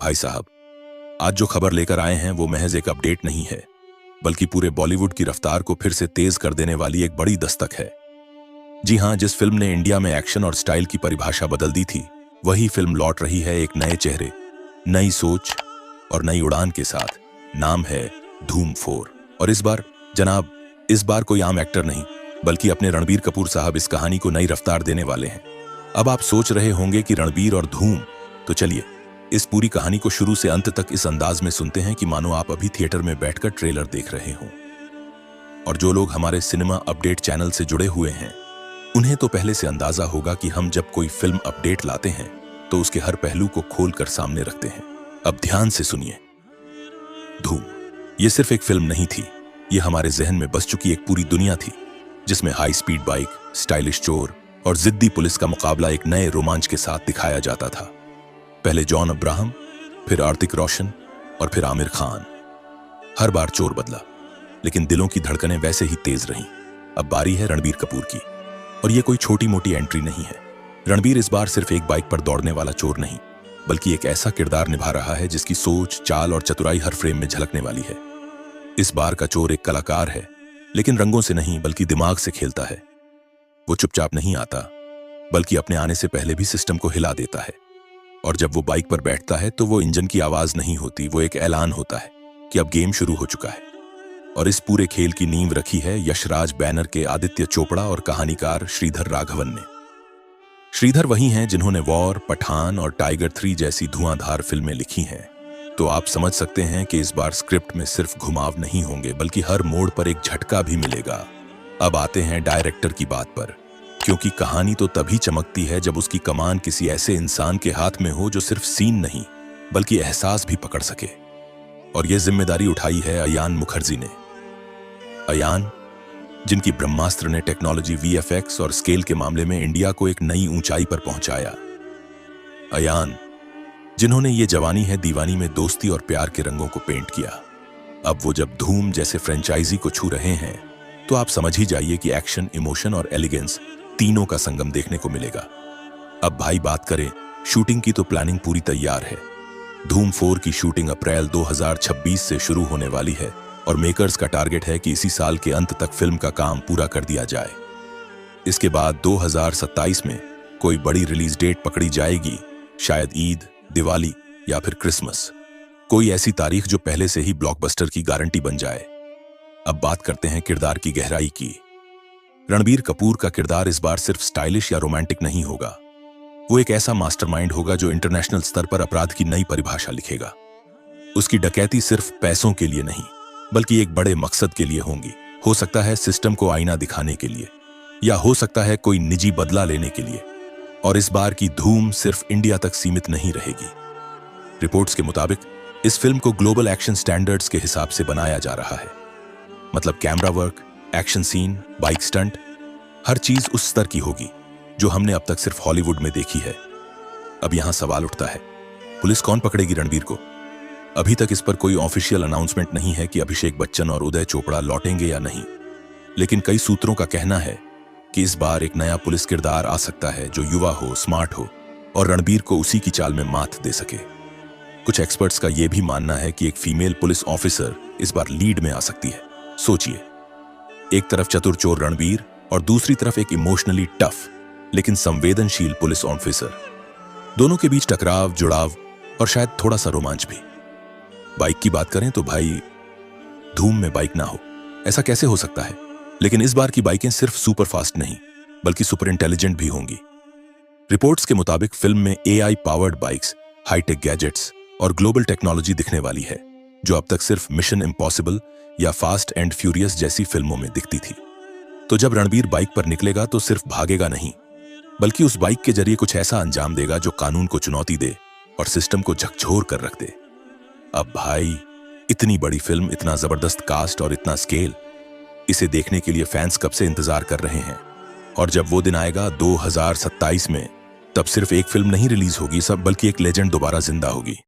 भाई साहब, आज जो खबर लेकर आए हैं वो महज एक अपडेट नहीं है, बल्कि पूरे बॉलीवुड की रफ्तार को फिर से तेज कर देने वाली एक बड़ी दस्तक है। जी हां, जिस फिल्म ने इंडिया में एक्शन और स्टाइल की परिभाषा बदल दी थी, वही फिल्म लौट रही है एक नए चेहरे, नई सोच और नई उड़ान के साथ। नाम है धूम 4। और इस बार कोई आम एक्टर नहीं, बल्कि अपने रणबीर कपूर साहब इस कहानी को नई रफ्तार देने वाले हैं। अब आप सोच रहे होंगे कि रणबीर और धूम, तो चलिए इस पूरी कहानी को शुरू से अंत तक इस अंदाज में सुनते हैं कि मानो आप अभी थिएटर में बैठकर ट्रेलर देख रहे हों। और जो लोग हमारे सिनेमा अपडेट चैनल से जुड़े हुए हैं, उन्हें तो पहले से अंदाजा होगा कि हम जब कोई फिल्म अपडेट लाते हैं तो उसके हर पहलू को खोलकर सामने रखते हैं। अब ध्यान से सुनिए। धूम ये सिर्फ एक फिल्म नहीं थी, ये हमारे जहन में बस चुकी एक पूरी दुनिया थी, जिसमें हाई स्पीड बाइक, स्टाइलिश चोर और जिद्दी पुलिस का मुकाबला एक नए रोमांच के साथ दिखाया जाता था। पहले जॉन अब्राहम, फिर आर्तिक रोशन और फिर आमिर खान। हर बार चोर बदला, लेकिन दिलों की धड़कनें वैसे ही तेज रहीं। अब बारी है रणबीर कपूर की, और ये कोई छोटी मोटी एंट्री नहीं है। रणबीर इस बार सिर्फ एक बाइक पर दौड़ने वाला चोर नहीं, बल्कि एक ऐसा किरदार निभा रहा है जिसकी सोच, चाल और चतुराई हर फ्रेम में झलकने वाली है। इस बार का चोर एक कलाकार है, लेकिन रंगों से नहीं बल्कि दिमाग से खेलता है। वो चुपचाप नहीं आता, बल्कि अपने आने से पहले भी सिस्टम को हिला देता है। और जब वो बाइक पर बैठता है तो वो इंजन की आवाज नहीं होती, वो एक ऐलान होता है कि अब गेम शुरू हो चुका है। और इस पूरे खेल की नींव रखी है यशराज बैनर के आदित्य चोपड़ा और कहानीकार श्रीधर राघवन ने। श्रीधर वही हैं जिन्होंने वॉर, पठान और टाइगर 3 जैसी धुआंधार फिल्में लिखी हैं। तो आप समझ सकते हैं कि इस बार स्क्रिप्ट में सिर्फ घुमाव नहीं होंगे, बल्कि हर मोड़ पर एक झटका भी मिलेगा। अब आते हैं डायरेक्टर की बात पर, क्योंकि कहानी तो तभी चमकती है जब उसकी कमान किसी ऐसे इंसान के हाथ में हो जो सिर्फ सीन नहीं बल्कि एहसास भी पकड़ सके। और यह जिम्मेदारी उठाई है अयान मुखर्जी ने। अयान, जिनकी ब्रह्मास्त्र ने टेक्नोलॉजी, VFX और स्केल के मामले में इंडिया को एक नई ऊंचाई पर पहुंचाया। अयान, जिन्होंने ये जवानी है दीवानी में दोस्ती और प्यार के रंगों को पेंट किया। अब वो जब धूम जैसे फ्रेंचाइजी को छू रहे हैं, तो आप समझ ही जाइए कि एक्शन, इमोशन और एलिगेंस तीनों का संगम देखने को मिलेगा। अब भाई बात करें शूटिंग की, तो प्लानिंग पूरी तैयार है। धूम 4 की शूटिंग अप्रैल 2026 से शुरू होने वाली है, और मेकर्स का टारगेट है कि इसी साल के अंत तक फिल्म का काम पूरा कर दिया जाए। इसके बाद 2027 में कोई बड़ी रिलीज डेट पकड़ी जाएगी, शायद ईद, दिवाली या फिर क्रिसमस। कोई ऐसी तारीख जो पहले से ही ब्लॉकबस्टर की गारंटी बन जाए। अब बात करते हैं किरदार की गहराई की। रणबीर कपूर का किरदार इस बार सिर्फ स्टाइलिश या रोमांटिक नहीं होगा। वो एक ऐसा मास्टरमाइंड होगा जो इंटरनेशनल स्तर पर अपराध की नई परिभाषा लिखेगा। उसकी डकैती सिर्फ पैसों के लिए नहीं, बल्कि एक बड़े मकसद के लिए होंगी। हो सकता है सिस्टम को आईना दिखाने के लिए, या हो सकता है कोई निजी बदला लेने के लिए। और इस बार की धूम सिर्फ इंडिया तक सीमित नहीं रहेगी। रिपोर्ट्स के मुताबिक इस फिल्म को ग्लोबल एक्शन स्टैंडर्ड्स के हिसाब से बनाया जा रहा है। मतलब camera work, action scene, bike stunt, हर चीज उस स्तर की होगी जो हमने अब तक सिर्फ हॉलीवुड में देखी है। अब यहां सवाल उठता है, पुलिस कौन पकड़ेगी रणबीर को? अभी तक इस पर कोई ऑफिशियल अनाउंसमेंट नहीं है कि अभिषेक बच्चन और उदय चोपड़ा लौटेंगे या नहीं, लेकिन कई सूत्रों का कहना है कि इस बार एक नया पुलिस किरदार आ सकता है जो युवा हो, स्मार्ट हो और रणबीर को उसी की चाल में मात दे सके। कुछ एक्सपर्ट्स का यह भी मानना है कि एक फीमेल पुलिस ऑफिसर इस बार लीड में आ सकती है। सोचिए, एक तरफ चतुर चोर रणबीर और दूसरी तरफ एक इमोशनली टफ लेकिन संवेदनशील पुलिस ऑफिसर। दोनों के बीच टकराव, जुड़ाव और शायद थोड़ा सा रोमांच भी। बाइक की बात करें तो भाई, धूम में बाइक ना हो ऐसा कैसे हो सकता है? लेकिन इस बार की बाइकें सिर्फ सुपर फास्ट नहीं, बल्कि सुपर इंटेलिजेंट भी होंगी। रिपोर्ट्स के मुताबिक फिल्म में AI powered bikes, hi-tech gadgets और ग्लोबल टेक्नोलॉजी दिखने वाली है, जो अब तक सिर्फ मिशन इम्पॉसिबल या फास्ट एंड फ्यूरियस जैसी फिल्मों में दिखती थी। तो जब रणबीर बाइक पर निकलेगा तो सिर्फ भागेगा नहीं, बल्कि उस बाइक के जरिए कुछ ऐसा अंजाम देगा जो कानून को चुनौती दे और सिस्टम को झकझोर कर रख दे। अब भाई, इतनी बड़ी फिल्म, इतना जबरदस्त कास्ट और इतना स्केल, इसे देखने के लिए फैंस कब से इंतजार कर रहे हैं। और जब वो दिन आएगा 2027 में, तब सिर्फ एक फिल्म नहीं रिलीज होगी सब, बल्कि एक लेजेंड दोबारा जिंदा होगी।